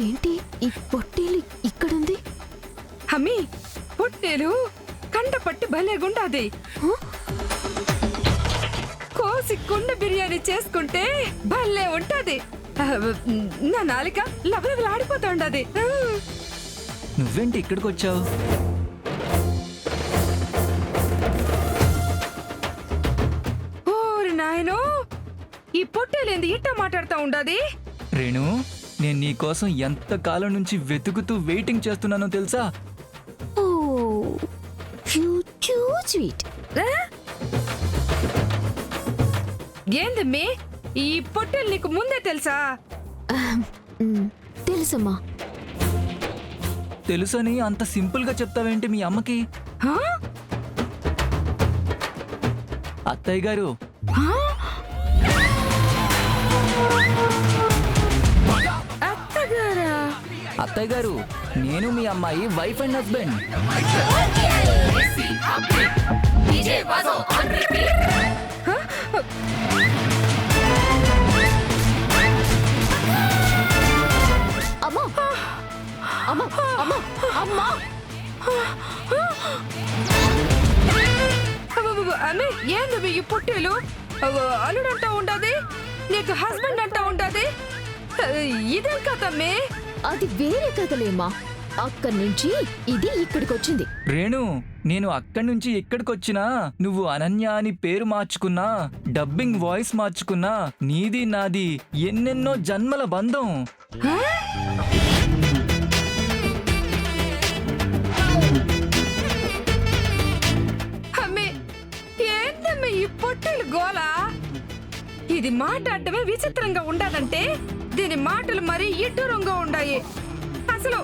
ఏంటి ఈ పొట్టేలు ఇక్కడుంది? అమ్మి పొట్టేలు కండ పట్టి భలేగుండాది. కోసి కుండ బిర్యానీ చేసుకుంటే భలే ఉంటది. నా నాలిక లబలబలు ఆడిపోతా ఉండది. నువ్వేంటి ఇక్కడికి వచ్చావు? ఓరి నాయనో, ఈ పొట్టేలేంది ఇట్టా మాట్లాడుతా ఉండది? రేణు, నేను నీ కోసం ఎంత కాలం నుంచి వెతుకుతూ వెయిటింగ్ చేస్తున్నానో తెలుసా? ఓ టూ స్వీట్. ఏందమ్మి, ఈ పొట్టేలు నీకు ముందే తెలుసా? తెలుసమ్మా. తెలుసని అంత సింపుల్ గా చెప్తావేంటి మీ అమ్మకి? హా? అత్తయ్య గారు, హా? అత్తగారా? అత్తయ్య గారు, నేను మీ అమ్మాయి వైఫ్ అండ్ హస్బెండ్. అమ్మా అమ్మా అమ్మా అమ్మా. అమ్మి, ఏందమ్మి ఈ పొట్టేలు అల్లుడు అంటా ఉండది, నీకు హస్బెండ్ అంటా ఉండది. ఇదేం కథమ్మి? అది వేరే కథలేమ్మా. అక్కడి నుంచి ఇది ఇక్కడికి వచ్చింది. రేణు, నేను అక్కడి నుంచి ఇక్కడికొచ్చినా, నువ్వు అనన్య అని పేరు మార్చుకున్నా, డబ్బింగ్ వాయిస్ మార్చుకున్నా, నీది నాది ఎన్నెన్నో జన్మల బంధం. హా? అమ్మి, ఏందమ్మి ఈ పొట్టేలు గోలా? ఇది మాట్లాడటమే విచిత్రంగా ఉండదంటే దీని మాటలు మరీ ఇడ్డూరంగా ఉండాయి. అసలు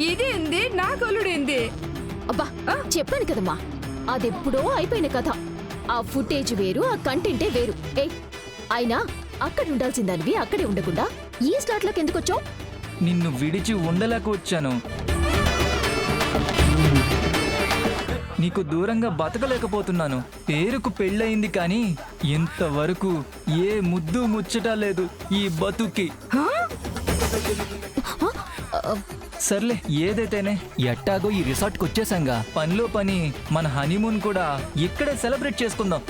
ఇదేంది, నా కొలుడేంది? అబ్బా చెప్పాను కదమ్మా, అదెప్పుడో అయిపోయిన కథ. ఆ ఫుటేజ్ వేరు, ఆ కంటెంటే వేరు. అయినా అక్కడ ఉండాల్సిందానివి అక్కడే ఉండకుండా ఈ స్లాట్లోకి ఎందుకు వచ్చావు? నిన్ను విడిచి ఉండలేక వచ్చాను. నీకు దూరంగా బతకలేకపోతున్నాను. పేరుకు పెళ్ళయింది కానీ ఇంతవరకు ఏ ముద్దు ముచ్చట లేదు ఈ బతుకి. హా? సర్లే, ఏదైతేనే ఎట్టాగో ఈ రిసార్ట్కి వచ్చేసాంగా, పనిలో పని మన హనీమూన్ కూడా ఇక్కడే సెలబ్రేట్ చేసుకుందాం.